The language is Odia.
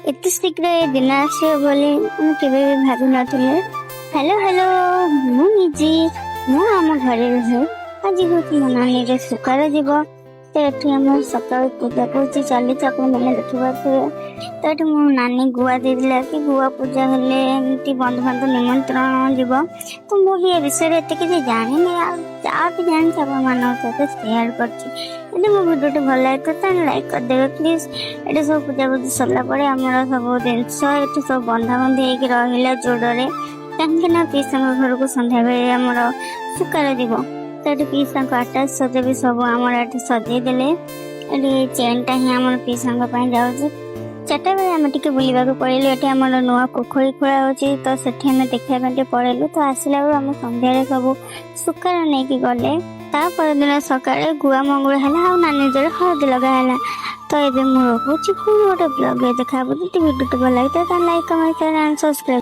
ଏତେ ଶୀଘ୍ର ଏ ଦିନ ଆସିବ ବୋଲି ମୁଁ କେବେ ବି ଭାବିନଥିଲି। ହ୍ୟାଲୋ ହ୍ୟାଲୋ, ମୁଁ ନିଜେ ଆମ ଘରେ ରୁହେ। ଆଜି ହଉଛି ମୋ ନାନୀର ସୁକାର ଯିବ। ତ ଏଠି ଆମର ସକାଳୁ ପୂଜା କରୁଛି ଚାଲିଛି, ଆପଣମାନେ ଦେଖିପାରୁଥିବେ। ତ ଏଠି ମୋ ନାନୀ ଗୁଆ ଦେଇଥିଲା କି ଗୁଆ ପୂଜା ହେଲେ ଏମିତି ବନ୍ଧୁବାନ୍ଧବ ନିମନ୍ତ୍ରଣ ଯିବ। ତ ମୁଁ ବି ଏ ବିଷୟରେ ଏତେ କିଛି ଜାଣିନି, ଆଉ ଯାହା ବି ଜାଣିଛି ଆପଣମାନଙ୍କ ସହିତ ସେୟାର କରୁଛି। ଯଦି ମୋ ଭିଡ଼ିଓଟି ଭଲ ଲାଗେ ତାହେଲେ ଲାଇକ୍ କରିଦେବେ ପ୍ଲିଜ୍। ଏଠି ସବୁ ପୂଜାପୂଜି ସରିଲା ପରେ ଆମର ସବୁ ଜିନିଷ ଏଠି ସବୁ ବନ୍ଧାବନ୍ଧି ହେଇକି ରହିଲା ଯୋଡ଼ରେ, କାହିଁକି ନା ପିଇସାଙ୍କ ଘରକୁ ସନ୍ଧ୍ୟାବେଳେ ଆମର ସୁକାର ଯିବ। ତ ଏଠି ପିଇସାଙ୍କ ଆଟାଚ ସଜ ବି ସବୁ ଆମର ଏଠି ସଜେଇ ଦେଲେ। ଏଠି ଚେନ୍ଟା ହିଁ ଆମର ପିଇସାଙ୍କ ପାଇଁ ଯାଉଛି। 4ଟା ବେଳେ ଆମେ ଟିକେ ବୁଲିବାକୁ ପଳେଇଲୁ। ଏଠି ଆମର ନୂଆ ପୋଖରୀ ଖୋଳା ହଉଛି, ତ ସେଠି ଆମେ ଦେଖିବା ପାଇଁ ଟିକେ ପଳେଇଲୁ। ତ ଆସିଲା ବେଳୁ ଆମେ ସନ୍ଧ୍ୟାରେ ସବୁ ସୁକାର ନେଇକି ଗଲେ। ତା ପରଦିନ ସକାଳେ ଗୁଆ ମଙ୍ଗୁଳ ହେଲା ଆଉ ନାନୀ ଯୋଡ଼େ ହଳଦୀ ଲଗା ହେଲା। ତ ଏବେ ମୁଁ ରହୁଛି, ପୁଣି ଗୋଟେ ବ୍ଲଗରେ ଦେଖା ହବ। ଯଦି ଭିଡ଼ିଓଟି ଭଲ ଲାଗିଥାଏ ତାହେଲେ ଲାଇକ୍, କମେଣ୍ଟ, ସେୟାର, ସବସ୍କ୍ରାଇବ।